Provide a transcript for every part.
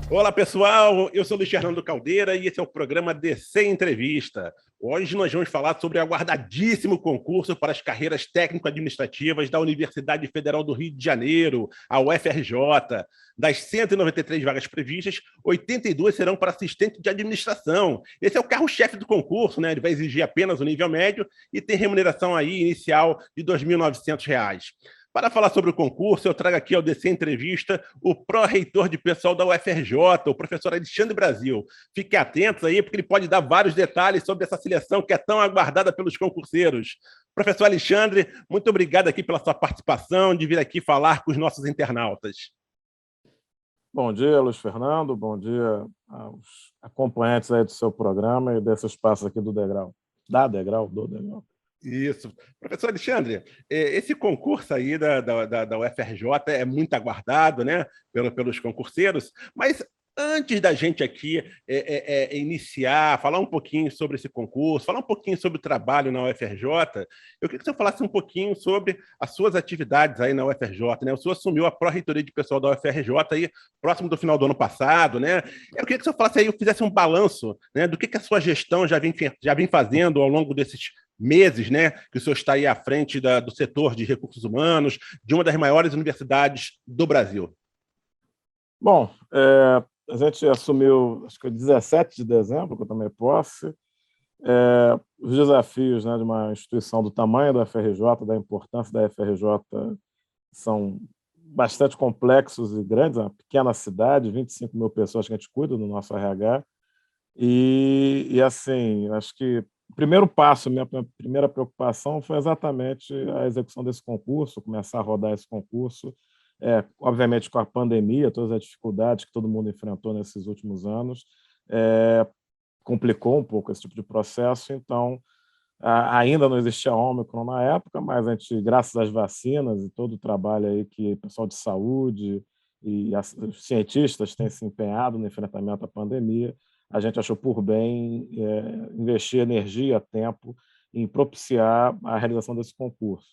Olá, pessoal. Eu sou Luiz Fernando Caldeira e esse é o programa DC Entrevista. Hoje nós vamos falar sobre o aguardadíssimo concurso para as carreiras técnico-administrativas da Universidade Federal do Rio de Janeiro, a UFRJ. Das 193 vagas previstas, 82 serão para assistente de administração. Esse é o carro-chefe do concurso, né? Ele vai exigir apenas o nível médio e tem remuneração aí inicial de R$ 2.900. Para falar sobre o concurso, eu trago aqui ao DC Entrevista o pró-reitor de pessoal da UFRJ, o professor Alexandre Brasil. Fiquem atentos aí, porque ele pode dar vários detalhes sobre essa seleção que é tão aguardada pelos concurseiros. Professor Alexandre, muito obrigado aqui pela sua participação, de vir aqui falar com os nossos internautas. Bom dia, Luiz Fernando. Bom dia aos acompanhantes aí do seu programa e desse espaço aqui do Degrau. Do Degrau. Isso. Professor Alexandre, esse concurso aí da UFRJ é muito aguardado, né, pelos concurseiros, mas antes da gente aqui iniciar, falar um pouquinho sobre esse concurso, falar um pouquinho sobre o trabalho na UFRJ, eu queria que você falasse um pouquinho sobre as suas atividades aí na UFRJ, né? O senhor assumiu a pró-reitoria de pessoal da UFRJ aí próximo do final do ano passado, né? Eu queria que o senhor falasse aí, fizesse um balanço, né, do que a sua gestão já vem fazendo ao longo desses meses, né, que o senhor está aí à frente do setor de recursos humanos, de uma das maiores universidades do Brasil. Bom, a gente assumiu, acho que 17 de dezembro, que eu tomei posse. Os desafios, né, de uma instituição do tamanho da UFRJ, da importância da UFRJ, são bastante complexos e grandes. É uma pequena cidade, 25 mil pessoas que a gente cuida do nosso RH. E assim, acho que o primeiro passo, minha primeira preocupação foi exatamente a execução desse concurso, começar a rodar esse concurso, obviamente com a pandemia, todas as dificuldades que todo mundo enfrentou nesses últimos anos, complicou um pouco esse tipo de processo. Então, ainda não existia Ômicron na época, mas a gente, graças às vacinas e todo o trabalho aí que o pessoal de saúde e os cientistas têm se empenhado no enfrentamento à pandemia, a gente achou por bem investir energia, tempo em propiciar a realização desse concurso.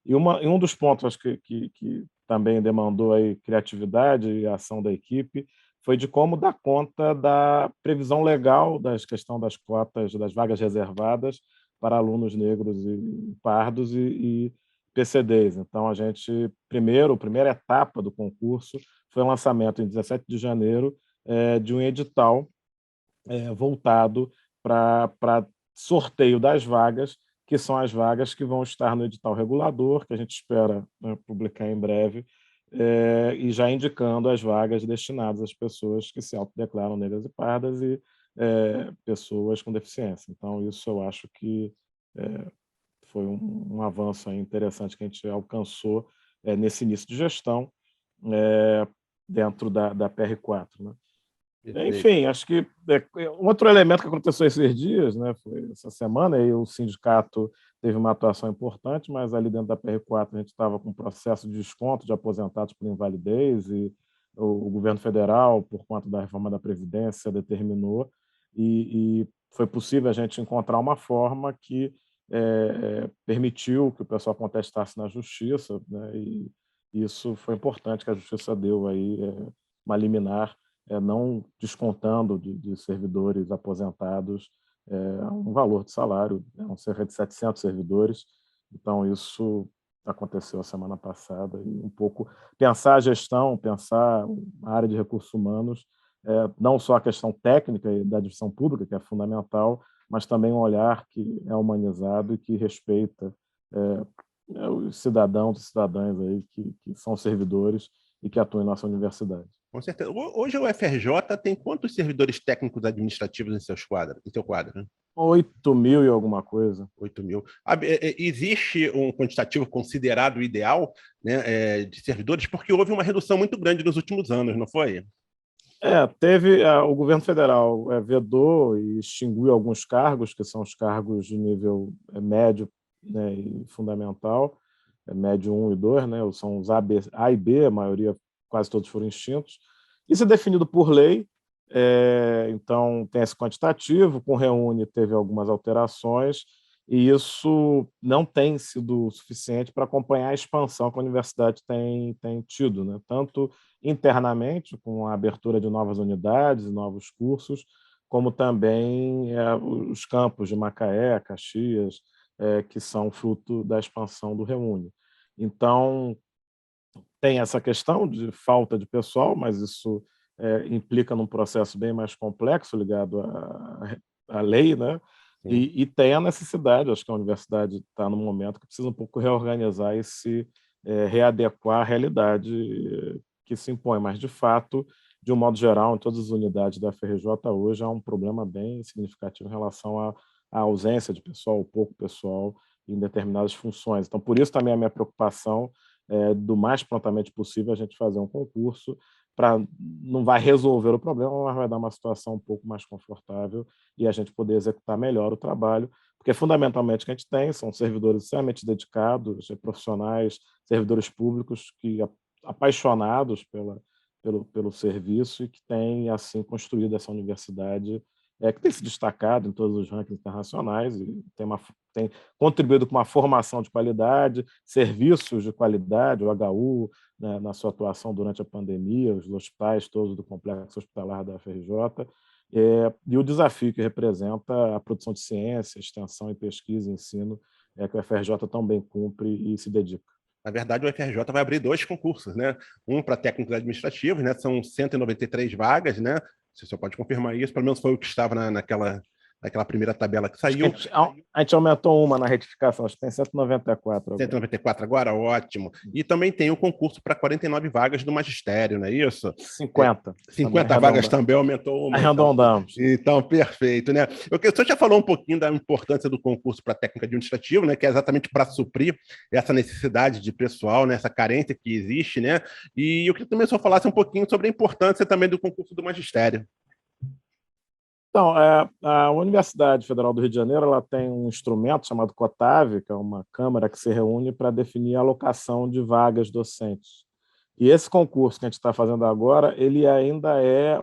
E um dos pontos acho que também demandou aí criatividade e ação da equipe foi de como dar conta da previsão legal da questão das cotas, das vagas reservadas para alunos negros e pardos e PCDs. Então, a primeira etapa do concurso foi o lançamento, em 17 de janeiro, de um edital voltado para sorteio das vagas, que são as vagas que vão estar no edital regulador, que a gente espera, né, publicar em breve, e já indicando as vagas destinadas às pessoas que se autodeclaram negras e pardas e pessoas com deficiência. Então, isso eu acho que foi um avanço interessante que a gente alcançou nesse início de gestão dentro da PR4, né? Enfim, acho que outro elemento que aconteceu esses dias, né, foi essa semana, e o sindicato teve uma atuação importante, mas ali dentro da PR4 a gente estava com um processo de desconto de aposentados por invalidez e o governo federal, por conta da reforma da Previdência, determinou e foi possível a gente encontrar uma forma que permitiu que o pessoal contestasse na justiça, né, e isso foi importante, que a justiça deu aí uma liminar, não descontando de servidores aposentados um valor de salário, cerca de 700 servidores. Então, isso aconteceu a semana passada. E um pouco pensar a gestão, pensar a área de recursos humanos, não só a questão técnica da divisão pública, que é fundamental, mas também um olhar que é humanizado e que respeita os cidadãos e cidadãs aí que são servidores e que atuam em nossa universidade. Com certeza. Hoje a UFRJ tem quantos servidores técnicos administrativos em seu quadro? Né? 8 mil e alguma coisa. 8 mil. Existe um quantitativo considerado ideal, né, de servidores? Porque houve uma redução muito grande nos últimos anos, não foi? Teve o governo federal vedou e extinguiu alguns cargos, que são os cargos de nível médio, né, e fundamental, médio 1 e 2, né, são os A e B, a maioria, quase todos foram extintos. Isso é definido por lei, então tem esse quantitativo, com o Reúne teve algumas alterações, e isso não tem sido suficiente para acompanhar a expansão que a universidade tem tido, né? Tanto internamente, com a abertura de novas unidades e novos cursos, como também os campos de Macaé, Caxias, que são fruto da expansão do Reúne. Então, tem essa questão de falta de pessoal, mas isso implica num processo bem mais complexo ligado à lei, né? E tem a necessidade, acho que a universidade está no momento que precisa um pouco reorganizar e se readequar à realidade que se impõe, mas de fato, de um modo geral, em todas as unidades da FRJ hoje há um problema bem significativo em relação à ausência de pessoal, pouco pessoal em determinadas funções. Então, por isso também a minha preocupação do mais prontamente possível a gente fazer um concurso para não vai resolver o problema, mas vai dar uma situação um pouco mais confortável e a gente poder executar melhor o trabalho, porque fundamentalmente o que a gente tem são servidores extremamente dedicados, profissionais, servidores públicos que apaixonados pelo serviço e que têm assim construído essa universidade que tem se destacado em todos os rankings internacionais e tem contribuído com uma formação de qualidade, serviços de qualidade, o HU, né, na sua atuação durante a pandemia, os hospitais todos do complexo hospitalar da FRJ, e o desafio que representa a produção de ciência, extensão e pesquisa e ensino, que o FRJ também cumpre e se dedica. Na verdade, o FRJ vai abrir 2 concursos, né? Um para técnicos administrativos, né? São 193 vagas, né? Você só pode confirmar isso, pelo menos foi o que estava naquela primeira tabela que saiu. A gente aumentou uma na retificação, acho que tem 194 agora. 194 agora? Ótimo. E também tem o concurso para 49 vagas do magistério, não é isso? 50. 50 vagas também aumentou uma. Arredondamos. Então, perfeito, né? O senhor já falou um pouquinho da importância do concurso para técnico administrativo, né? Que é exatamente para suprir essa necessidade de pessoal, né? Essa carência que existe, né? E eu queria também só falasse um pouquinho sobre a importância também do concurso do magistério. Então, a Universidade Federal do Rio de Janeiro ela tem um instrumento chamado COTAV, que é uma câmara que se reúne para definir a alocação de vagas docentes. E esse concurso que a gente está fazendo agora, ele ainda é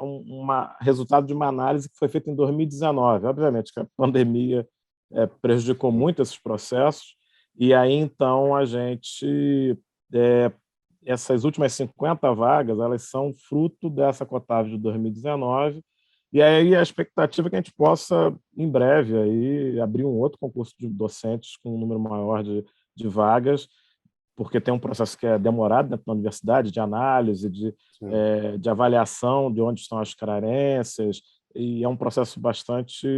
resultado de uma análise que foi feita em 2019. Obviamente que a pandemia prejudicou muito esses processos, e aí, então, a gente... essas últimas 50 vagas, elas são fruto dessa COTAV de 2019, e aí a expectativa é que a gente possa, em breve, aí, abrir um outro concurso de docentes com um número maior de vagas, porque tem um processo que é demorado dentro da universidade, de análise, de avaliação de onde estão as carências, e é um processo bastante,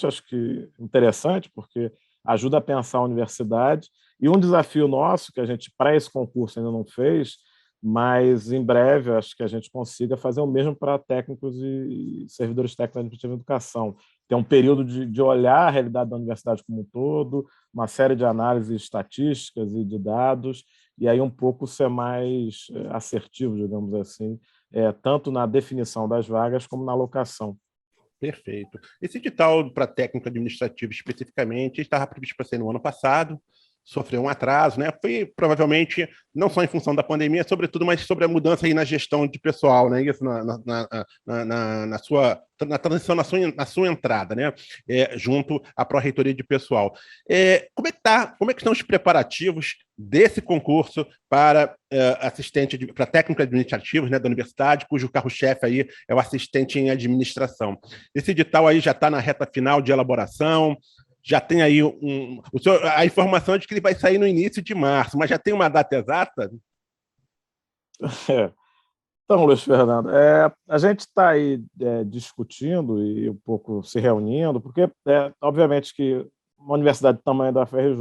acho que, interessante, porque ajuda a pensar a universidade. E um desafio nosso, que a gente, para esse concurso, ainda não fez, mas em breve acho que a gente consiga fazer o mesmo para técnicos e servidores técnicos de educação. Tem um período de olhar a realidade da universidade como um todo, uma série de análises estatísticas e de dados, e aí um pouco ser mais assertivo, digamos assim, tanto na definição das vagas como na alocação. Perfeito. Esse edital para técnico administrativo especificamente estava previsto para ser no ano passado, sofreu um atraso, né? Foi provavelmente não só em função da pandemia, sobretudo, mas sobre a mudança aí na gestão de pessoal, né? Isso na transição, na sua entrada, né? Junto à Pró-Reitoria de Pessoal. Como é que estão os preparativos desse concurso para para técnico administrativo, né, da universidade, cujo carro-chefe aí é o assistente em administração? Esse edital aí já está na reta final de elaboração. Já tem aí a informação é de que ele vai sair no início de março, mas já tem uma data exata? Então, Luiz Fernando, a gente está aí discutindo e um pouco se reunindo, porque, obviamente, que uma universidade do tamanho da FRJ,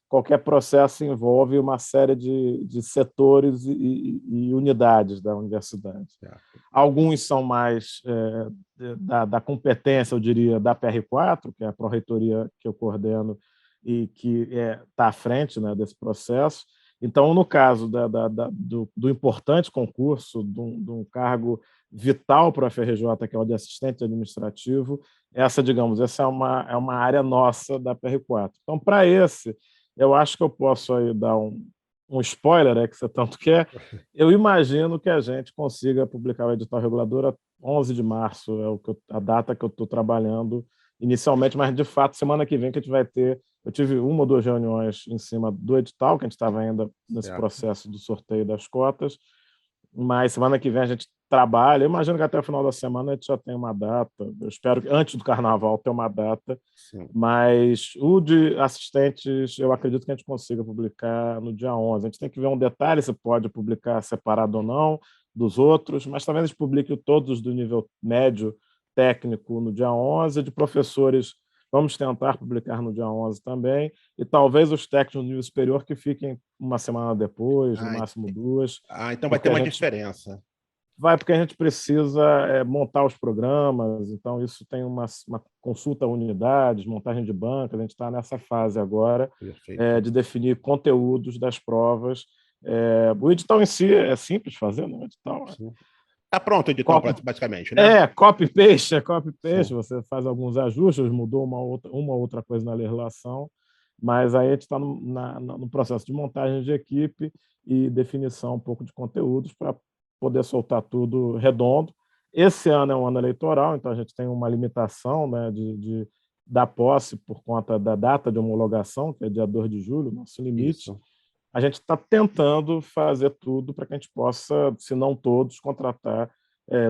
qualquer processo envolve uma série de setores e unidades da universidade. Alguns são mais da competência, eu diria, da PR4, que é a pró-reitoria que eu coordeno e que está à frente, né, desse processo. Então, no caso do importante concurso, de um cargo vital para a FRJ, que é o de assistente administrativo, essa é uma área nossa da PR4. Então, para esse, eu acho que eu posso aí dar um spoiler, que você tanto quer. Eu imagino que a gente consiga publicar o edital regulador a 11 de março, a data que eu estou trabalhando inicialmente, mas de fato, semana que vem que a gente vai ter. Eu tive uma ou duas reuniões em cima do edital, que a gente estava ainda nesse processo do sorteio das cotas, mas semana que vem a gente trabalha. Eu imagino que até o final da semana a gente já tem uma data. Eu espero que antes do carnaval ter uma data. Sim. Mas o de assistentes, eu acredito que a gente consiga publicar no dia 11. A gente tem que ver um detalhe, se pode publicar separado ou não dos outros, mas talvez a gente publique todos do nível médio técnico no dia 11, de professores vamos tentar publicar no dia 11 também, e talvez os técnicos no nível superior que fiquem uma semana depois, no máximo 2. Então vai ter uma diferença. Vai, porque a gente precisa montar os programas, então isso tem uma consulta a unidades, montagem de bancas, a gente está nessa fase agora de definir conteúdos das provas. O edital em si é simples fazer, não é edital? Está pronto o edital, basicamente, né? Copy-paste, você faz alguns ajustes, mudou uma outra coisa na legislação, mas aí a gente está no processo de montagem de equipe e definição um pouco de conteúdos para poder soltar tudo redondo. Esse ano é um ano eleitoral, então a gente tem uma limitação, né, da posse por conta da data de homologação, que é dia 2 de julho, nosso limite. Isso. A gente está tentando fazer tudo para que a gente possa, se não todos, contratar,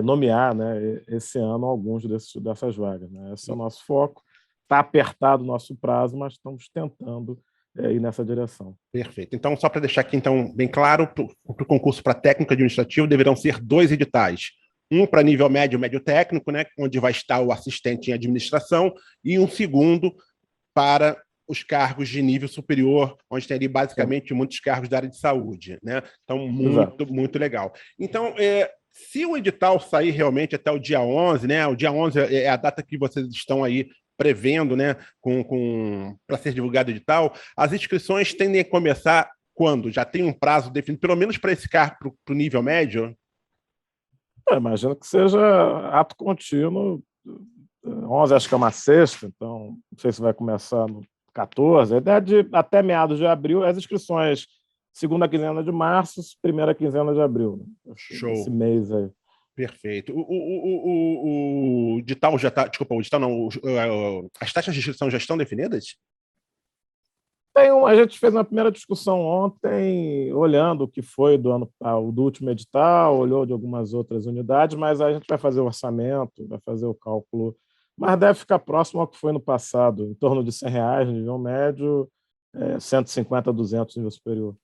nomear, né, esse ano alguns dessas vagas, né? Esse é o nosso foco. Está apertado o nosso prazo, mas estamos tentando ir nessa direção. Perfeito. Então, só para deixar aqui então, bem claro, para o concurso para técnico administrativo deverão ser 2 editais. Um para nível médio, médio técnico, né, onde vai estar o assistente em administração, e um segundo para os cargos de nível superior, onde tem ali basicamente muitos cargos da área de saúde, né? Então, muito legal. Então, se o edital sair realmente até o dia 11, né? O dia 11 é a data que vocês estão aí prevendo, né? Para ser divulgado o edital, as inscrições tendem a começar quando? Já tem um prazo definido, pelo menos para esse cargo, para o nível médio? Imagino que seja ato contínuo. 11 acho que é uma sexta, então não sei se vai começar no 14, até meados de abril, as inscrições, segunda quinzena de março, primeira quinzena de abril. Né? Show. Esse mês aí. Perfeito. O edital já está... Desculpa, o edital não. As taxas de inscrição já estão definidas? A gente fez uma primeira discussão ontem, olhando o que foi do último edital, olhou de algumas outras unidades, mas a gente vai fazer o orçamento, vai fazer o cálculo, mas deve ficar próximo ao que foi no passado, em torno de R$100 no nível médio, 150 a 200 no nível superior.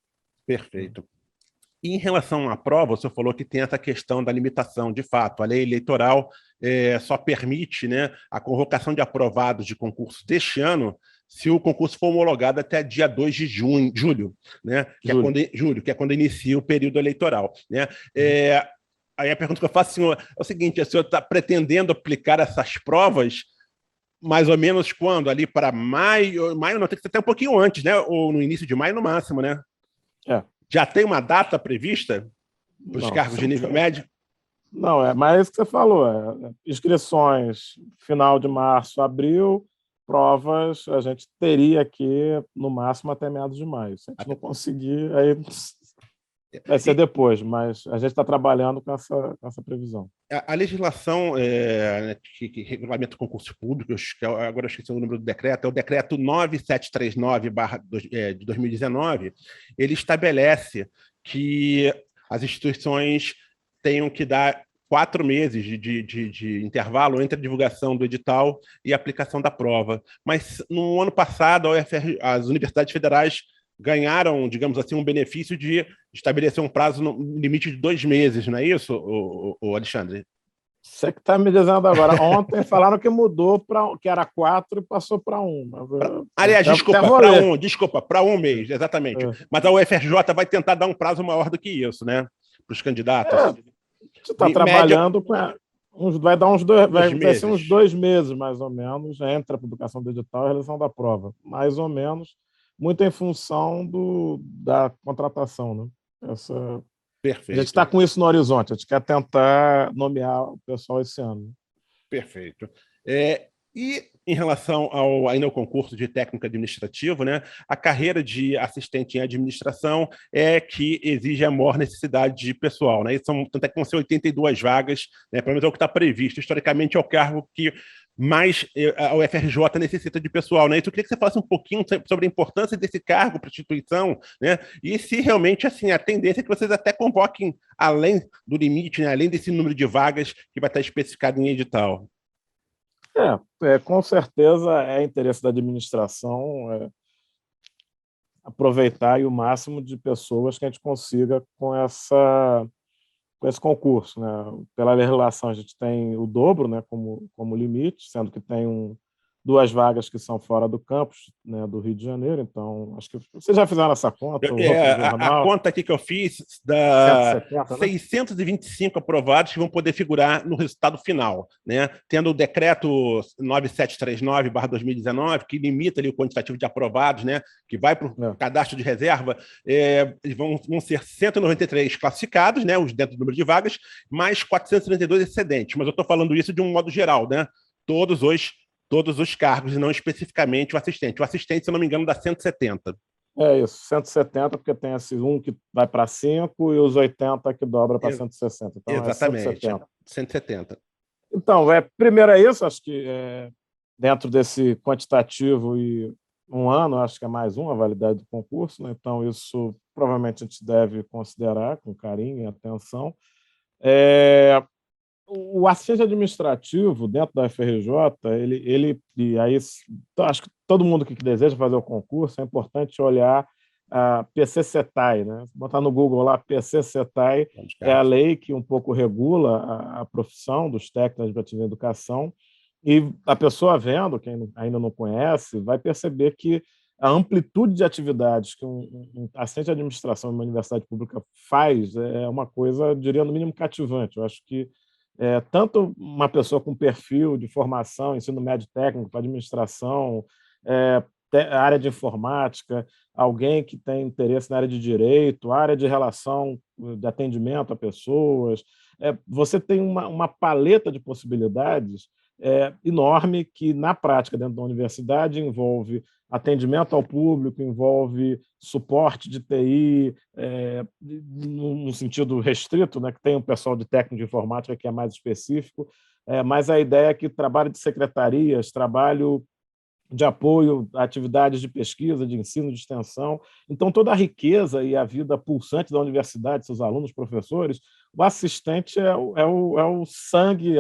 Perfeito. E em relação à prova, você falou que tem essa questão da limitação. De fato, a lei eleitoral só permite, né, a convocação de aprovados de concurso deste ano se o concurso for homologado até dia 2 de julho, né, que é quando inicia o período eleitoral. Né? Aí a pergunta que eu faço, senhor, é o seguinte: o senhor está pretendendo aplicar essas provas mais ou menos quando? Ali para maio não, tem que ser até um pouquinho antes, né? Ou no início de maio no máximo, né? Já tem uma data prevista para os cargos de nível médio? Não, mas é isso que você falou. Inscrições final de março, abril, provas a gente teria aqui no máximo até meados de maio. Se a gente não conseguir, aí vai ser depois, mas a gente está trabalhando com essa previsão. A legislação que regulamenta concursos públicos, que agora eu esqueci o número do decreto, é o decreto 9739 de 2019, ele estabelece que as instituições tenham que dar 4 meses de intervalo entre a divulgação do edital e a aplicação da prova. Mas no ano passado, as universidades federais ganharam, digamos assim, um benefício de estabelecer um prazo no limite de 2 meses, não é isso, o Alexandre? Você que está me dizendo agora. Ontem falaram que mudou que era 4 e passou para 1. Aliás, desculpa, para 1 mês, exatamente. Mas a UFRJ vai tentar dar um prazo maior do que isso, né? Para os candidatos. A gente está trabalhando vai dar vai ser uns 2 meses, mais ou menos, entre a publicação do edital e a realização da prova. Mais ou menos. Muito em função da contratação, né? Perfeito. A gente está com isso no horizonte, a gente quer tentar nomear o pessoal esse ano. Perfeito. E em relação ainda ao concurso de técnico administrativo, né, a carreira de assistente em administração é que exige a maior necessidade de pessoal. Né? Tanto é que vão ser 82 vagas, né, pelo menos é o que está previsto. Historicamente, é o cargo que mas a UFRJ necessita de pessoal, né? Então, eu queria que você falasse um pouquinho sobre a importância desse cargo para a instituição, né? E se realmente, assim, a tendência é que vocês até convoquem além do limite, né? Além desse número de vagas que vai estar especificado em edital. Com certeza é interesse da administração aproveitar o máximo de pessoas que a gente consiga com esse concurso, né? Pela legislação, a gente tem o dobro, né, como limite, sendo que tem duas vagas que são fora do campus, né, do Rio de Janeiro. Então, acho que vocês já fizeram essa conta, o outro A jornal. conta aqui que eu fiz dá 170, né? 625 aprovados que vão poder figurar no resultado final, né? Tendo o decreto 9739/2019, que limita ali o quantitativo de aprovados, né? Que vai para o cadastro de reserva, vão ser 193 classificados, né? Os dentro do número de vagas, mais 432 excedentes. Mas eu estou falando isso de um modo geral, né? Todos os cargos, e não especificamente o assistente. O assistente, se eu não me engano, dá 170. É isso, 170, porque tem esse que vai para 5 e os 80 que dobra para 160. Então, exatamente, 170. 170. Então, primeiro é isso, acho que dentro desse quantitativo e um ano, acho que é mais a validade do concurso, né? Então, isso provavelmente a gente deve considerar com carinho e atenção. O assistente administrativo dentro da FRJ, e aí acho que todo mundo que deseja fazer o concurso, é importante olhar a PC-CETAI, né? Botar no Google lá, PC-CETAI é a lei que um pouco regula a profissão dos técnicos de administrativa e educação, e a pessoa vendo, quem ainda não conhece, vai perceber que a amplitude de atividades que um assistente de administração em uma universidade pública faz é uma coisa, eu diria, no mínimo cativante. Eu acho que tanto uma pessoa com perfil de formação, ensino médio técnico para administração, área de informática, alguém que tem interesse na área de direito, área de relação, de atendimento a pessoas, você tem uma paleta de possibilidades enorme que, na prática, dentro da universidade, envolve atendimento ao público, envolve suporte de TI, num sentido restrito, né, que tem um pessoal de técnico de informática que é mais específico, mas a ideia é que trabalho de secretarias, trabalho de apoio a atividades de pesquisa, de ensino, de extensão. Então, toda a riqueza e a vida pulsante da universidade, seus alunos, professores, o assistente é o sangue,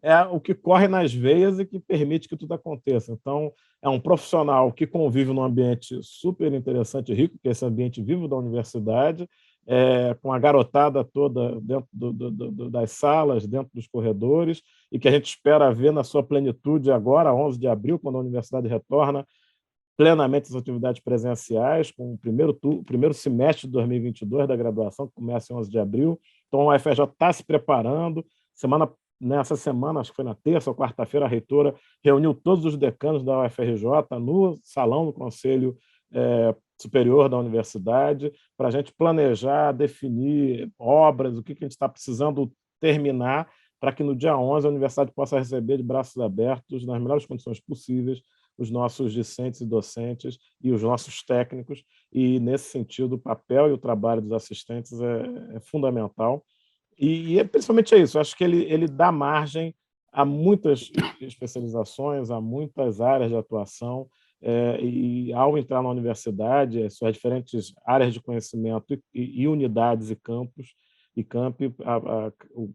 é o que corre nas veias e que permite que tudo aconteça. Então, é um profissional que convive num ambiente super interessante e rico, que é esse ambiente vivo da universidade, com a garotada toda dentro das salas, dentro dos corredores, e que a gente espera ver na sua plenitude agora, 11 de abril, quando a universidade retorna plenamente às atividades presenciais, com o primeiro semestre de 2022 da graduação, que começa em 11 de abril. Então, a UFRJ está se preparando. Nessa semana, acho que foi na terça ou quarta-feira, a reitora reuniu todos os decanos da UFRJ no salão do Conselho Superior da Universidade, para a gente planejar, definir obras, o que a gente está precisando terminar, para que no dia 11 a universidade possa receber de braços abertos, nas melhores condições possíveis, os nossos discentes e docentes e os nossos técnicos. E, nesse sentido, o papel e o trabalho dos assistentes é fundamental. E principalmente é isso, acho que ele dá margem a muitas especializações, a muitas áreas de atuação, e ao entrar na universidade, suas diferentes áreas de conhecimento e unidades e campos,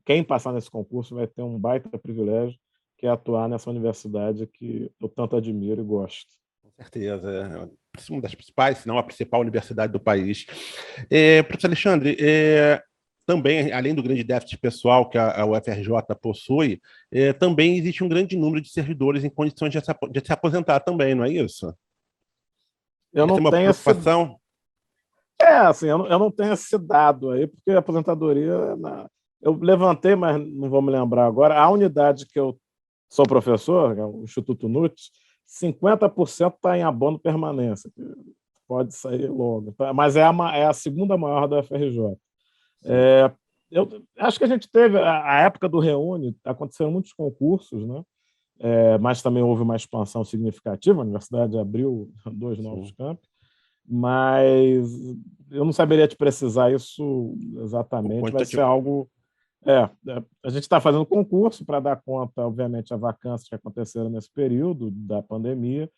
quem passar nesse concurso vai ter um baita privilégio, que é atuar nessa universidade que eu tanto admiro e gosto. Com certeza, uma das principais, se não a principal universidade do país. Professor Alexandre, também, além do grande déficit pessoal que a UFRJ possui, também existe um grande número de servidores em condições de se aposentar também, não é isso? Eu não tenho uma preocupação. Assim, eu não tenho esse dado aí, porque a aposentadoria... Eu levantei, mas não vou me lembrar agora. A unidade que eu sou professor, o Instituto NUT, 50% está em abono permanência, que pode sair logo. Mas é a segunda maior da UFRJ. Eu acho que a gente teve, a época do Reúne, aconteceram muitos concursos, né? Mas também houve uma expansão significativa, a universidade abriu 2 novos campos, mas eu não saberia te precisar isso exatamente, vai ser algo A gente está fazendo concurso para dar conta, obviamente, a vacâncias que aconteceram nesse período da pandemia,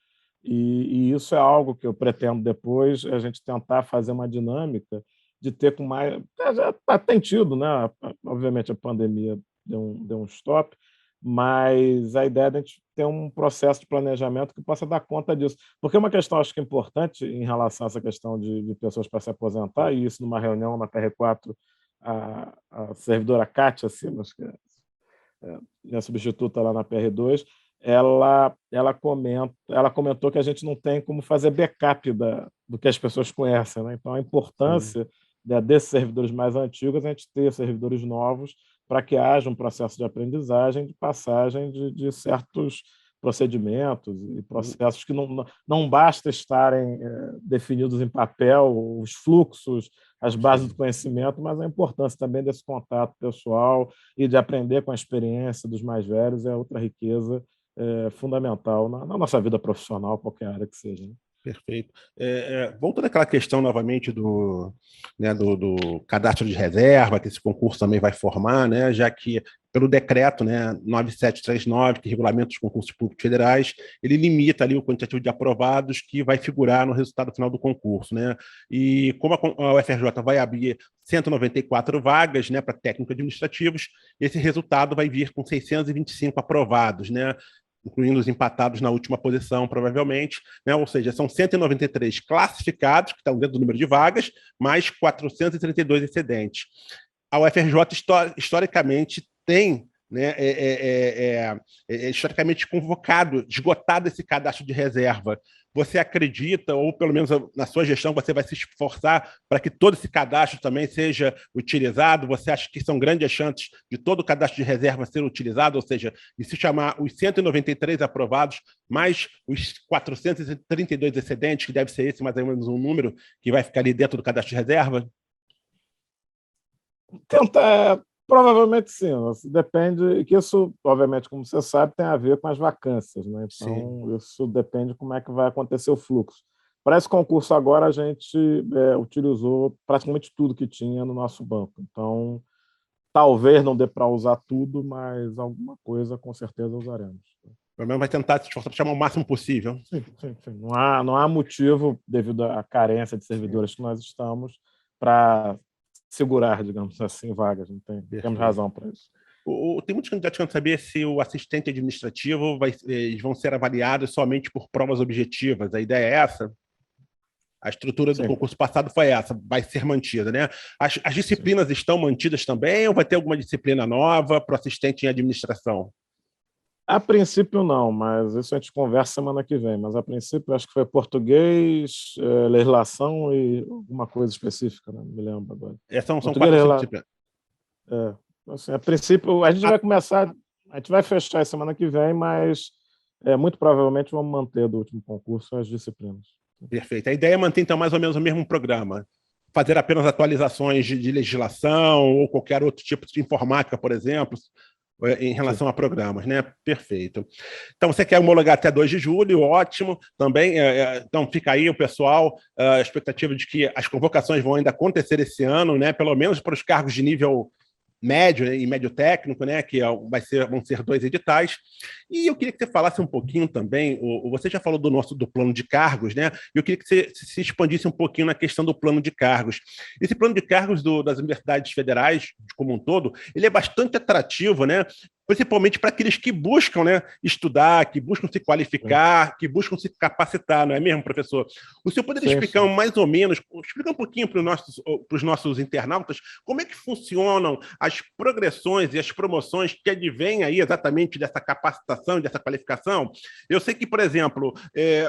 e isso é algo que eu pretendo depois, a gente tentar fazer uma dinâmica de ter com mais... Já tem tido, né? Obviamente, a pandemia deu um stop, mas a ideia é a gente ter um processo de planejamento que possa dar conta disso. Porque uma questão, acho que importante em relação a essa questão de pessoas para se aposentar, e isso numa reunião na PR4, a servidora Kátia Simas, que é minha substituta lá na PR2, ela comentou que a gente não tem como fazer backup do que as pessoas conhecem, né? Então, a importância desses servidores mais antigos é a gente ter servidores novos para que haja um processo de aprendizagem, de passagem de certos procedimentos e processos que não basta estarem definidos em papel, os fluxos, as bases do conhecimento, mas a importância também desse contato pessoal e de aprender com a experiência dos mais velhos é outra riqueza fundamental na nossa vida profissional, qualquer área que seja. Perfeito. Voltando àquela questão novamente do cadastro de reserva, que esse concurso também vai formar, né, já que pelo decreto, né, 9739, que regulamenta os concursos públicos federais, ele limita ali o quantitativo de aprovados que vai figurar no resultado final do concurso, né? E como a UFRJ vai abrir 194 vagas, né, para técnicos administrativos, esse resultado vai vir com 625 aprovados, né? Incluindo os empatados na última posição, provavelmente, né? Ou seja, são 193 classificados, que estão dentro do número de vagas, mais 432 excedentes. A UFRJ, historicamente, tem, né, historicamente convocado, esgotado esse cadastro de reserva. Você acredita, ou pelo menos na sua gestão, você vai se esforçar para que todo esse cadastro também seja utilizado? Você acha que são grandes chances de todo o cadastro de reserva ser utilizado, ou seja, de se chamar os 193 aprovados, mais os 432 excedentes, que deve ser esse mais ou menos um número que vai ficar ali dentro do cadastro de reserva? Tentar, provavelmente sim. Depende, que isso, obviamente, como você sabe, tem a ver com as vacâncias, né? Então, sim, isso depende de como é que vai acontecer o fluxo. Para esse concurso agora, a gente utilizou praticamente tudo que tinha no nosso banco. Então, talvez não dê para usar tudo, mas alguma coisa com certeza usaremos. Pelo menos vai tentar se esforçar para chamar o máximo possível. Sim. Não há motivo, devido à carência de servidores que nós estamos, para segurar, digamos assim, vagas. Não temos razão para isso. Tem muitos candidatos querendo saber se o assistente administrativo eles vão ser avaliados somente por provas objetivas. A ideia é essa? A estrutura do concurso passado foi essa, vai ser mantida, né? As disciplinas estão mantidas também ou vai ter alguma disciplina nova para o assistente em administração? A princípio não, mas isso a gente conversa semana que vem. Mas a princípio acho que foi português, legislação e alguma coisa específica, né? Não me lembro agora. São 4 disciplinas. Assim, a princípio a gente vai começar, a gente vai fechar a semana que vem, mas muito provavelmente vamos manter do último concurso as disciplinas. Perfeito. A ideia é manter então mais ou menos o mesmo programa. Fazer apenas atualizações de legislação ou qualquer outro tipo de informática, por exemplo, em relação a programas, né? Perfeito. Então, você quer homologar até 2 de julho, ótimo. Também, então, fica aí o pessoal, a expectativa de que as convocações vão ainda acontecer esse ano, né? Pelo menos para os cargos de nível médio e médio técnico, né, que vão ser 2 editais. E eu queria que você falasse um pouquinho também, você já falou do plano de cargos, né? Eu queria que você se expandisse um pouquinho na questão do plano de cargos. Esse plano de cargos das universidades federais, como um todo, ele é bastante atrativo, né? Principalmente para aqueles que buscam, né, estudar, que buscam se qualificar, que buscam se capacitar, não é mesmo, professor? O senhor poderia explicar mais ou menos, explicar um pouquinho para os nossos internautas como é que funcionam as progressões e as promoções que advêm aí exatamente dessa capacitação, dessa qualificação? Eu sei que, por exemplo,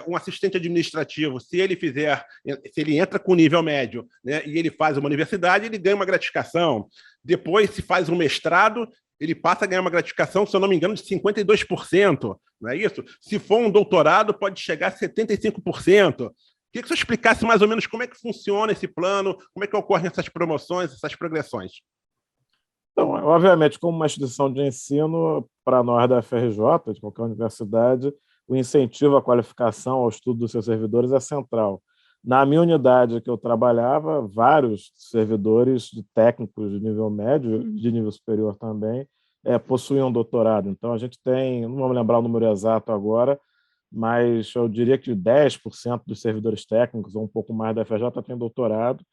um assistente administrativo, se ele entra com nível médio, né, e ele faz uma universidade, ele ganha uma gratificação. Depois, se faz um mestrado, ele passa a ganhar uma gratificação, se eu não me engano, de 52%, não é isso? Se for um doutorado, pode chegar a 75%. Queria que você explicasse mais ou menos como é que funciona esse plano, como é que ocorrem essas promoções, essas progressões. Então, obviamente, como uma instituição de ensino, para nós da FRJ, de qualquer universidade, o incentivo à qualificação, ao estudo dos seus servidores é central. Na minha unidade que eu trabalhava, vários servidores de técnicos de nível médio, de nível superior também, possuíam doutorado. Então, a gente tem, não vou me lembrar o número exato agora, mas eu diria que 10% dos servidores técnicos, ou um pouco mais da FRJ, tem doutorado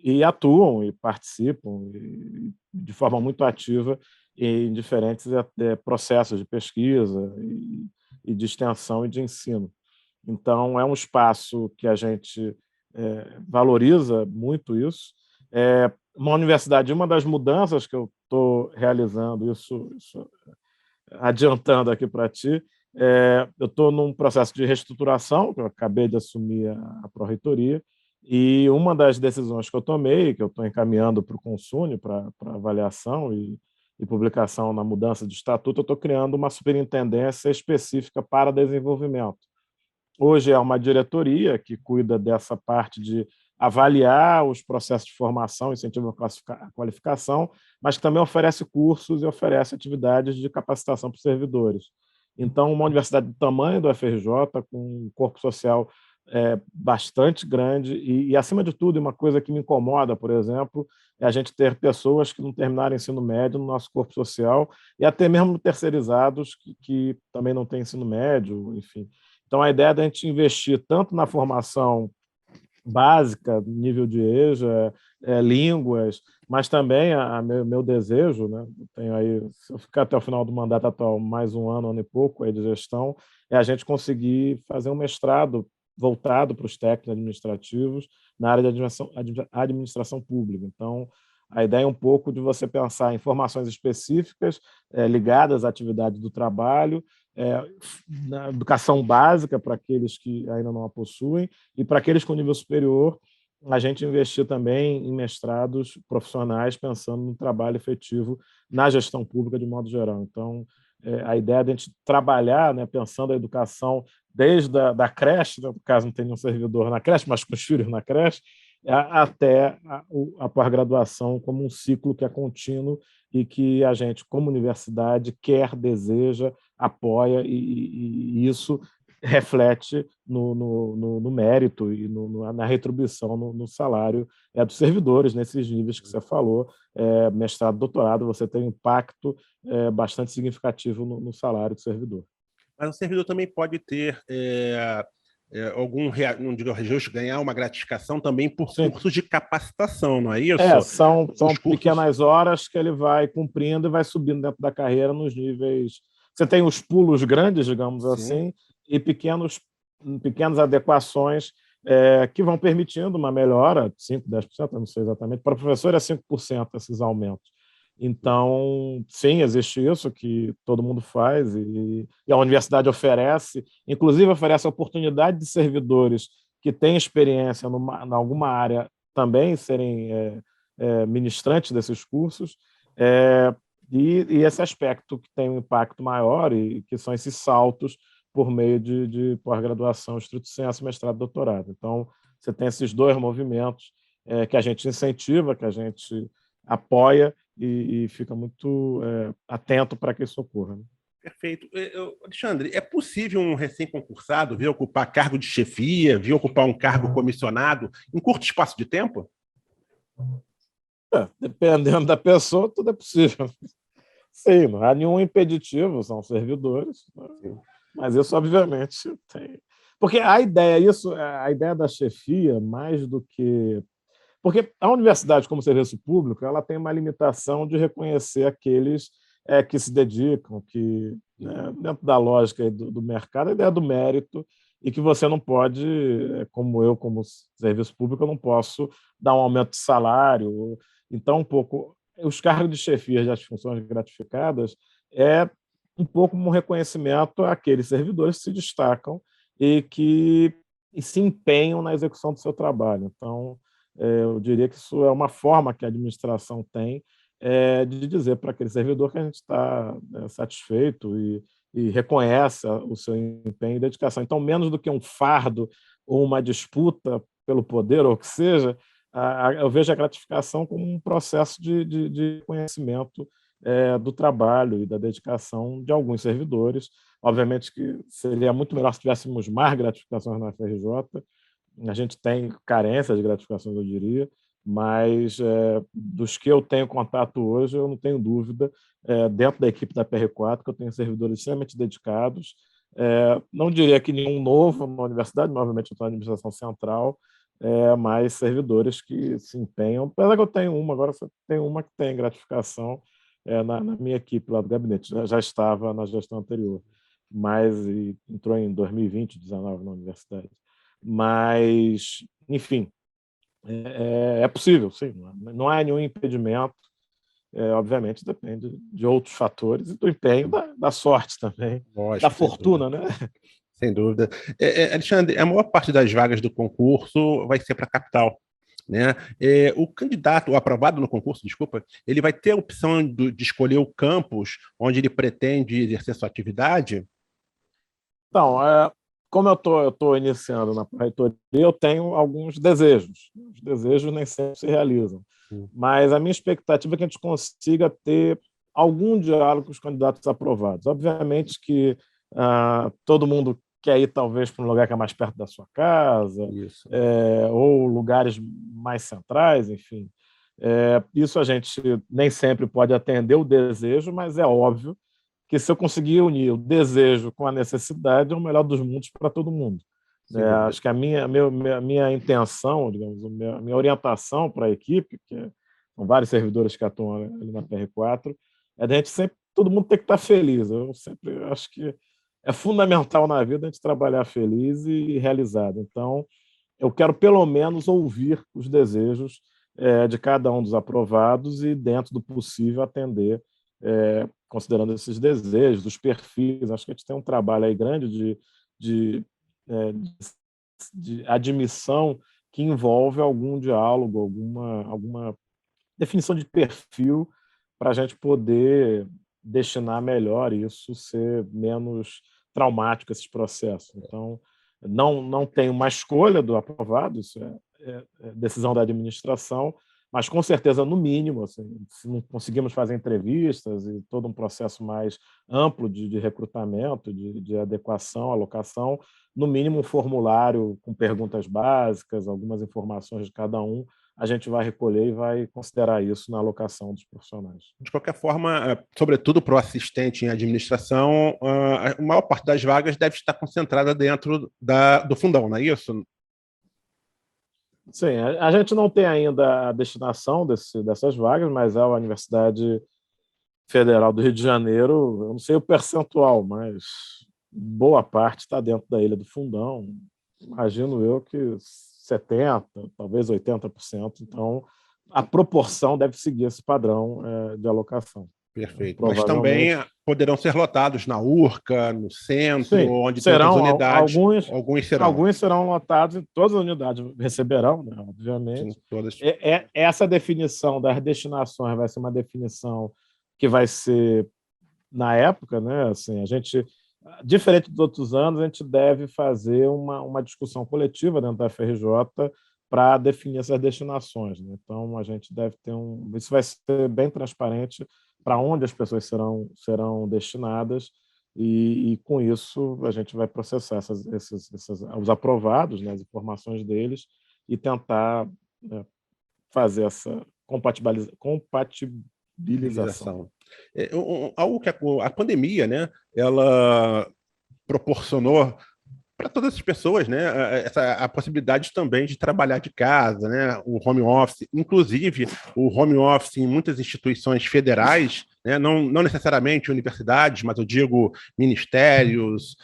e atuam e participam de forma muito ativa em diferentes processos de pesquisa e de extensão e de ensino. Então, é um espaço que a gente valoriza muito isso. Uma universidade, uma das mudanças que eu estou realizando, isso adiantando aqui para ti, eu estou num processo de reestruturação, que eu acabei de assumir a pró-reitoria, e uma das decisões que eu tomei, que eu estou encaminhando para o Consune, para avaliação e publicação na mudança de estatuto, eu estou criando uma superintendência específica para desenvolvimento. Hoje é uma diretoria que cuida dessa parte de avaliar os processos de formação, incentivo à qualificação, mas que também oferece cursos e oferece atividades de capacitação para os servidores. Então, uma universidade do tamanho do FRJ, com um corpo social bastante grande e, acima de tudo, uma coisa que me incomoda, por exemplo, é a gente ter pessoas que não terminaram ensino médio no nosso corpo social e até mesmo terceirizados que também não têm ensino médio, enfim. Então, a ideia é a gente investir tanto na formação básica, nível de EJA, línguas, mas também meu desejo, né, tenho aí, se eu ficar até o final do mandato atual, mais um ano e pouco aí de gestão, é a gente conseguir fazer um mestrado voltado para os técnicos administrativos na área de administração pública. Então, a ideia é um pouco de você pensar em formações específicas ligadas à atividade do trabalho, na educação básica para aqueles que ainda não a possuem e para aqueles com nível superior, a gente investir também em mestrados profissionais pensando no trabalho efetivo na gestão pública de modo geral. Então, a ideia é a gente trabalhar, né, pensando a educação desde a creche, no caso não tem nenhum servidor na creche, mas com os filhos na creche, até a pós-graduação como um ciclo que é contínuo e que a gente, como universidade, quer, deseja, apoia, e isso reflete no mérito e na retribuição, no salário dos servidores, nesses níveis que você falou, mestrado, doutorado, você tem um impacto bastante significativo no salário do servidor. Mas o servidor também pode ter não digo reajuste, ganhar uma gratificação também por Sim. cursos de capacitação, não é isso? São pequenas horas que ele vai cumprindo e vai subindo dentro da carreira nos níveis. Você tem os pulos grandes, digamos Sim. assim, e pequenas adequações que vão permitindo uma melhora, 5%, 10%, eu não sei exatamente. Para o professor é 5% esses aumentos. Então, sim, existe isso que todo mundo faz e a universidade oferece, inclusive oferece a oportunidade de servidores que têm experiência em alguma área também serem ministrantes desses cursos, e esse aspecto que tem um impacto maior e que são esses saltos por meio de pós-graduação, estrito sensu, mestrado, doutorado. Então, você tem esses dois movimentos que a gente incentiva, que a gente apoia e fica muito atento para que isso ocorra. Né? Perfeito. Alexandre, é possível um recém-concursado vir ocupar cargo de chefia, vir ocupar um cargo comissionado em curto espaço de tempo? Dependendo da pessoa, tudo é possível. Sim, não há nenhum impeditivo, são servidores, né? Mas isso, obviamente, tem. Porque a ideia da chefia, mais do que... Porque a universidade, como serviço público, ela tem uma limitação de reconhecer aqueles que se dedicam, que, né, dentro da lógica do mercado, a ideia do mérito, e que você não pode, como serviço público, eu não posso dar um aumento de salário. Então, um pouco, os cargos de chefia das funções gratificadas é um pouco um reconhecimento àqueles servidores que se destacam e se empenham na execução do seu trabalho. Então, eu diria que isso é uma forma que a administração tem de dizer para aquele servidor que a gente está satisfeito e reconhece o seu empenho e dedicação. Então, menos do que um fardo ou uma disputa pelo poder, ou o que seja, eu vejo a gratificação como um processo de reconhecimento do trabalho e da dedicação de alguns servidores. Obviamente que seria muito melhor se tivéssemos mais gratificações na FRJ, A gente tem carência de gratificações, eu diria, mas dos que eu tenho contato hoje, eu não tenho dúvida, dentro da equipe da PR4, que eu tenho servidores extremamente dedicados. Não diria que nenhum novo na universidade, obviamente eu estou na administração central, mas servidores que se empenham. Apesar que eu tenho uma, agora só tenho uma que tem gratificação na minha equipe lá do gabinete, já estava na gestão anterior, mas entrou em 2020, 2019 na universidade. Mas, enfim, é possível, sim. Não há nenhum impedimento. Obviamente, depende de outros fatores e do empenho, da sorte também, da Lógico, sem fortuna, dúvida. né? Sem dúvida. Alexandre, a maior parte das vagas do concurso vai ser para a capital, né? O candidato, o aprovado no concurso, desculpa, ele vai ter a opção de escolher o campus onde ele pretende exercer sua atividade? Então, como eu tô iniciando na reitoria, eu tenho alguns desejos. Os desejos nem sempre se realizam. Mas a minha expectativa é que a gente consiga ter algum diálogo com os candidatos aprovados. Obviamente que todo mundo quer ir, talvez, para um lugar que é mais perto da sua casa, Isso. ou lugares mais centrais, enfim. Isso a gente nem sempre pode atender o desejo, mas é óbvio que se eu conseguir unir o desejo com a necessidade, é o melhor dos mundos para todo mundo. Acho que a minha intenção, digamos, a minha orientação para a equipe, que são vários servidores que atuam ali na PR4, é da gente sempre, todo mundo tem que estar feliz. Eu sempre acho que é fundamental na vida a gente trabalhar feliz e realizado. Então, eu quero pelo menos ouvir os desejos de cada um dos aprovados e, dentro do possível, atender, considerando esses desejos, os perfis. Acho que a gente tem um trabalho aí grande de, é, de admissão que envolve algum diálogo, alguma definição de perfil para a gente poder destinar melhor e isso ser menos traumático, esses processos. Então, não tem uma escolha do aprovado, isso é decisão da administração, mas com certeza, no mínimo, assim, se não conseguimos fazer entrevistas e todo um processo mais amplo de recrutamento, de adequação, alocação, no mínimo um formulário com perguntas básicas, algumas informações de cada um, a gente vai recolher e vai considerar isso na alocação dos profissionais. De qualquer forma, sobretudo para o assistente em administração, a maior parte das vagas deve estar concentrada dentro do fundão, não é isso? Sim, a gente não tem ainda a destinação dessas vagas, mas a Universidade Federal do Rio de Janeiro, eu não sei o percentual, mas boa parte está dentro da Ilha do Fundão. Imagino eu que 70%, talvez 80%. Então, a proporção deve seguir esse padrão de alocação. Perfeito. Mas também poderão ser lotados na URCA, no centro, sim, onde tem outras unidades. Alguns serão lotados e todas as unidades receberão, né, obviamente. Sim, todas. Essa definição das destinações vai ser uma definição que vai ser na época, né? Assim, a gente, diferente dos outros anos, a gente deve fazer uma discussão coletiva dentro da FRJ para definir essas destinações, né? Então, a gente deve ter isso vai ser bem transparente para onde as pessoas serão destinadas e com isso a gente vai processar os aprovados, né, as informações deles e tentar fazer essa compatibilização. Algo que a pandemia, né, ela proporcionou para todas as pessoas, né, a possibilidade também de trabalhar de casa, né, o home office, inclusive o home office em muitas instituições federais, né, não necessariamente universidades, mas eu digo ministérios,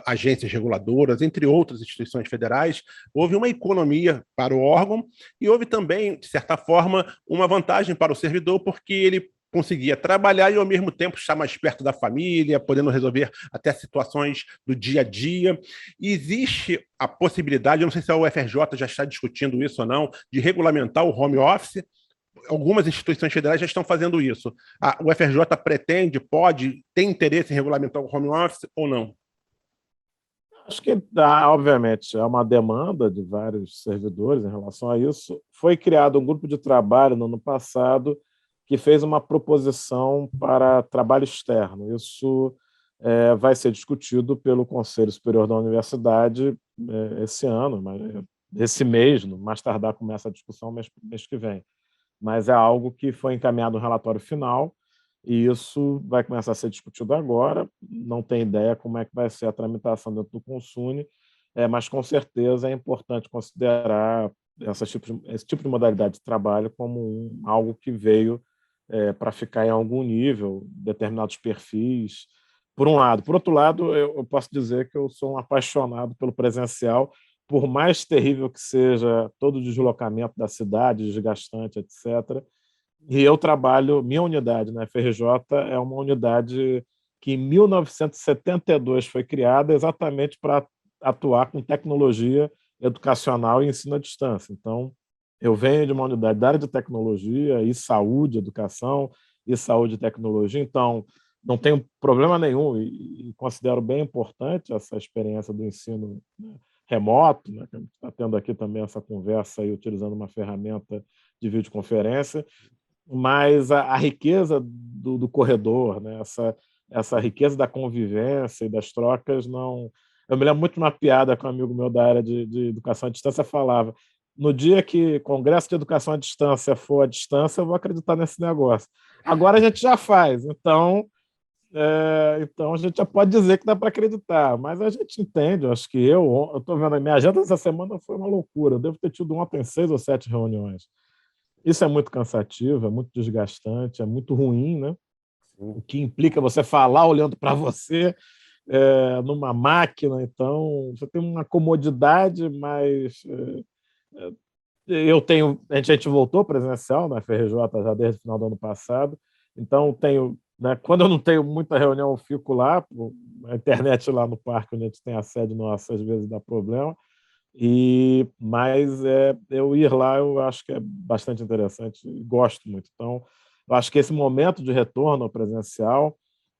agências reguladoras, entre outras instituições federais, houve uma economia para o órgão e houve também, de certa forma, uma vantagem para o servidor, porque ele conseguia trabalhar e, ao mesmo tempo, estar mais perto da família, podendo resolver até situações do dia a dia. E existe a possibilidade, eu não sei se a UFRJ já está discutindo isso ou não, de regulamentar o home office. Algumas instituições federais já estão fazendo isso. A UFRJ pretende, pode, tem interesse em regulamentar o home office ou não? Acho que, obviamente, é uma demanda de vários servidores em relação a isso. Foi criado um grupo de trabalho no ano passado que fez uma proposição para trabalho externo. Isso vai ser discutido pelo Conselho Superior da Universidade esse ano, mas esse mês, no mais tardar começa a discussão mês que vem. Mas é algo que foi encaminhado no relatório final e isso vai começar a ser discutido agora. Não tem ideia como é que vai ser a tramitação dentro do Consune, mas com certeza é importante considerar esse tipo de modalidade de trabalho como algo que veio para ficar em algum nível, determinados perfis, por um lado. Por outro lado, eu posso dizer que eu sou um apaixonado pelo presencial, por mais terrível que seja todo o deslocamento da cidade, desgastante, etc. E eu trabalho, minha unidade na FRJ é uma unidade que em 1972 foi criada exatamente para atuar com tecnologia educacional e ensino à distância. Então, eu venho de uma unidade da área de tecnologia e saúde, educação e saúde e tecnologia, então não tenho problema nenhum e considero bem importante essa experiência do ensino, né, remoto, né, que a gente está tendo aqui também essa conversa aí, utilizando uma ferramenta de videoconferência, mas a riqueza do corredor, né, essa riqueza da convivência e das trocas, não. Eu me lembro muito de uma piada que um amigo meu da área de educação à distância falava: no dia que Congresso de Educação à Distância for à distância, eu vou acreditar nesse negócio. Agora a gente já faz, então a gente já pode dizer que dá para acreditar, mas a gente entende. Eu acho que eu estou vendo a minha agenda essa semana foi uma loucura. Eu devo ter tido ontem 6 ou 7 reuniões. Isso é muito cansativo, é muito desgastante, é muito ruim, né? O que implica você falar olhando para você numa máquina. Então, você tem uma comodidade, mas a gente voltou presencial na FRJ já desde o final do ano passado, então tenho, né, quando eu não tenho muita reunião, eu fico lá, a internet lá no parque onde a gente tem a sede nossa, às vezes dá problema, mas eu ir lá eu acho que é bastante interessante, gosto muito. Então, eu acho que esse momento de retorno ao presencial,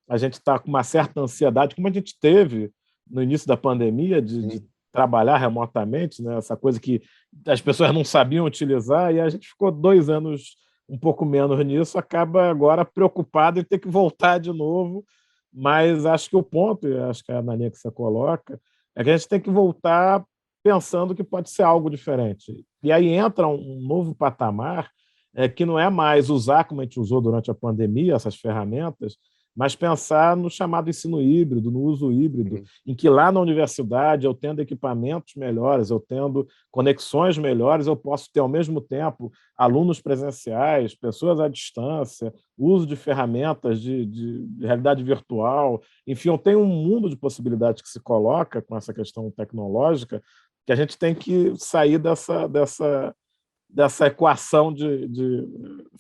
a gente está com uma certa ansiedade, como a gente teve no início da pandemia, de trabalhar remotamente, né? Essa coisa que as pessoas não sabiam utilizar, e a gente ficou 2 anos um pouco menos nisso, acaba agora preocupado em ter que voltar de novo, mas acho que o ponto, e acho que é a Naninha que você coloca, é que a gente tem que voltar pensando que pode ser algo diferente. E aí entra um novo patamar, que não é mais usar como a gente usou durante a pandemia, essas ferramentas, mas pensar no chamado ensino híbrido, no uso híbrido, em que lá na universidade, eu tendo equipamentos melhores, eu tendo conexões melhores, eu posso ter ao mesmo tempo alunos presenciais, pessoas à distância, uso de ferramentas de realidade virtual, enfim, eu tenho um mundo de possibilidades que se coloca com essa questão tecnológica, que a gente tem que sair dessa equação de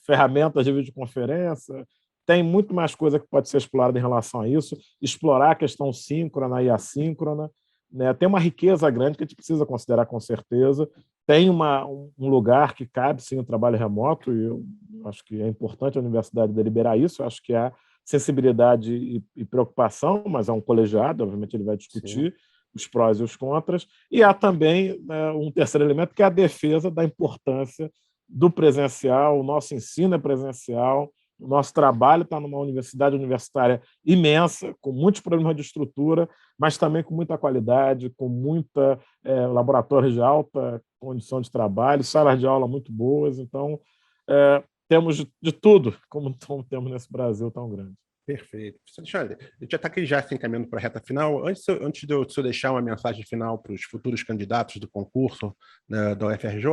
ferramentas de videoconferência. Tem muito mais coisa que pode ser explorada em relação a isso, explorar a questão síncrona e assíncrona, né? Tem uma riqueza grande que a gente precisa considerar com certeza. Tem um lugar que cabe, sim, o trabalho remoto, e eu acho que é importante a universidade deliberar isso. Eu acho que há sensibilidade e preocupação, mas é um colegiado, obviamente ele vai discutir os prós e os contras. E há também, né, um terceiro elemento, que é a defesa da importância do presencial. O nosso ensino é presencial, o nosso trabalho está numa universidade universitária imensa, com muitos problemas de estrutura, mas também com muita qualidade, com muita laboratórios de alta condição de trabalho, salas de aula muito boas. Então, temos de tudo, como temos nesse Brasil tão grande. Perfeito. Alexandre, a gente já está aqui já se encaminhando para a reta final. Antes de eu deixar uma mensagem final para os futuros candidatos do concurso, né, da UFRJ,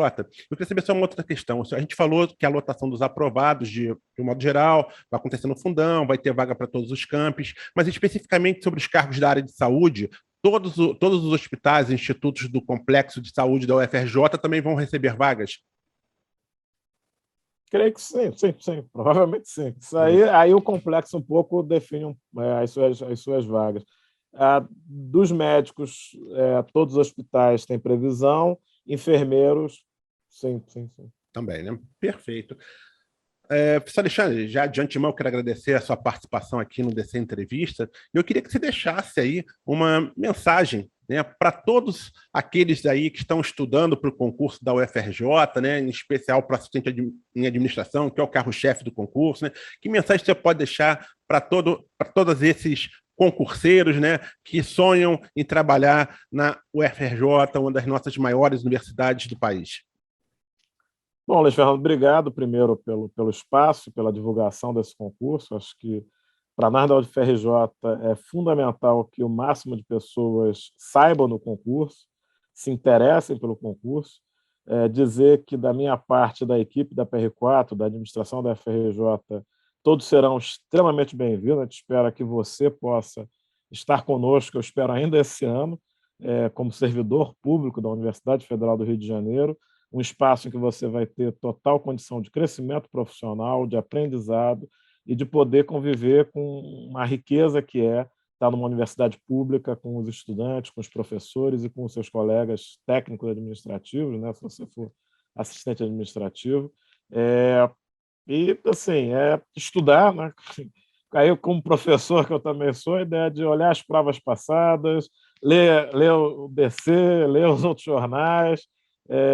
eu queria saber só uma outra questão. A gente falou que a lotação dos aprovados, de um modo geral, vai acontecer no fundão, vai ter vaga para todos os campos, mas especificamente sobre os cargos da área de saúde, todos os hospitais e institutos do complexo de saúde da UFRJ também vão receber vagas? Creio que sim, provavelmente sim. Isso aí o complexo um pouco define as suas vagas. Dos médicos, todos os hospitais têm previsão, enfermeiros, sim. Também, né? Perfeito. Professor Alexandre, já de antemão, eu quero agradecer a sua participação aqui no DC Entrevista. Eu queria que você deixasse aí uma mensagem, né, para todos aqueles aí que estão estudando para o concurso da UFRJ, né, em especial para assistente em administração, que é o carro-chefe do concurso, né? Que mensagem você pode deixar para todos esses concurseiros, né, que sonham em trabalhar na UFRJ, uma das nossas maiores universidades do país? Bom, Luiz Fernando, obrigado primeiro pelo espaço, pela divulgação desse concurso. Acho que para nós da UFRJ é fundamental que o máximo de pessoas saibam do concurso, se interessem pelo concurso. Dizer que, da minha parte, da equipe da PR4, da administração da UFRJ, todos serão extremamente bem-vindos. A gente espera que você possa estar conosco, eu espero ainda esse ano, como servidor público da Universidade Federal do Rio de Janeiro, um espaço em que você vai ter total condição de crescimento profissional, de aprendizado e de poder conviver com uma riqueza que é estar numa universidade pública com os estudantes, com os professores e com os seus colegas técnicos administrativos, né, se você for assistente administrativo. E, assim, estudar, né? Aí, como professor que eu também sou, a ideia de olhar as provas passadas, ler o BC, ler os outros jornais,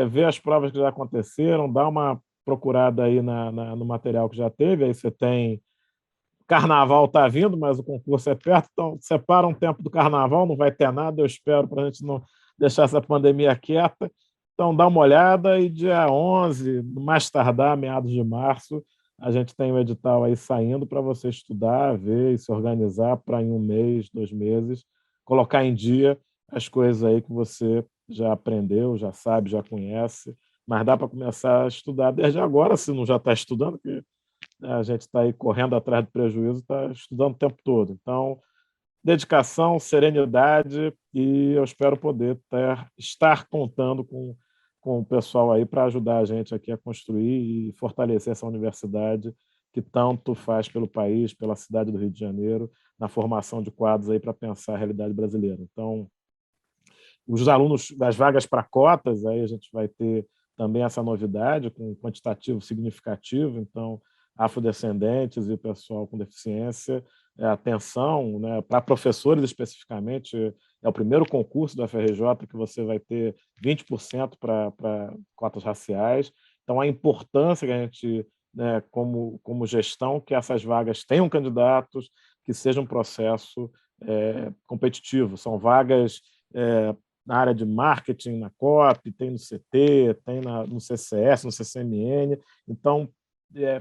ver as provas que já aconteceram, dar uma procurada aí no material que já teve. Aí você tem Carnaval está vindo, mas o concurso é perto, então separa um tempo do Carnaval, não vai ter nada, eu espero, para a gente não deixar essa pandemia quieta. Então, dá uma olhada e dia 11, mais tardar, meados de março, a gente tem o edital aí saindo para você estudar, ver e se organizar para em 1 mês, 2 meses, colocar em dia as coisas aí que você já aprendeu, já sabe, já conhece, mas dá para começar a estudar desde agora, se não já está estudando, porque a gente está aí correndo atrás do prejuízo, está estudando o tempo todo. Então, dedicação, serenidade, e eu espero poder estar contando com o pessoal aí para ajudar a gente aqui a construir e fortalecer essa universidade que tanto faz pelo país, pela cidade do Rio de Janeiro, na formação de quadros aí para pensar a realidade brasileira. Então, os alunos das vagas para cotas, aí a gente vai ter também essa novidade com um quantitativo significativo, então, afrodescendentes e o pessoal com deficiência, atenção, né, para professores especificamente, é o primeiro concurso da FRJ que você vai ter 20% para cotas raciais, então a importância que a gente, né, como gestão, que essas vagas tenham candidatos, que seja um processo competitivo, são vagas na área de marketing, na COP, tem no CT, tem no CCS, no CCMN, então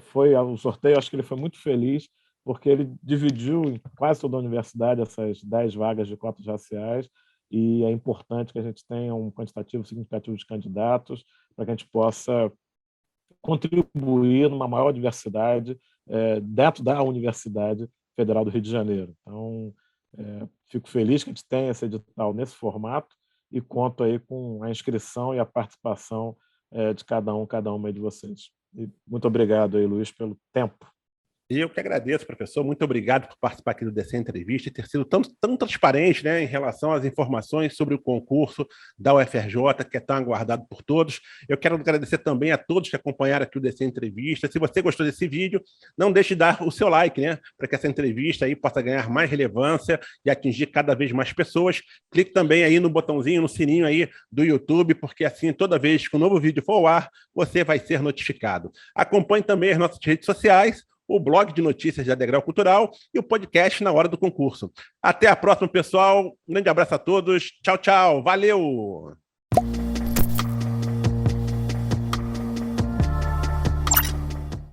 foi o sorteio, acho que ele foi muito feliz, porque ele dividiu em quase toda a universidade essas 10 vagas de cotas raciais, e é importante que a gente tenha um quantitativo significativo de candidatos para que a gente possa contribuir numa maior diversidade dentro da Universidade Federal do Rio de Janeiro. Então, fico feliz que a gente tenha esse edital nesse formato e conto aí com a inscrição e a participação de cada uma de vocês. E muito obrigado aí, Luiz, pelo tempo. Eu que agradeço, professor. Muito obrigado por participar aqui dessa entrevista e ter sido tão transparente, né, em relação às informações sobre o concurso da UFRJ, que é tão aguardado por todos. Eu quero agradecer também a todos que acompanharam aqui o DC Entrevista. Se você gostou desse vídeo, não deixe de dar o seu like, né, para que essa entrevista aí possa ganhar mais relevância e atingir cada vez mais pessoas. Clique também aí no botãozinho, no sininho aí do YouTube, porque assim, toda vez que um novo vídeo for ao ar, você vai ser notificado. Acompanhe também as nossas redes sociais, o blog de notícias da Degrau Cultural e o podcast Na Hora do Concurso. Até a próxima, pessoal. Um grande abraço a todos. Tchau, tchau. Valeu!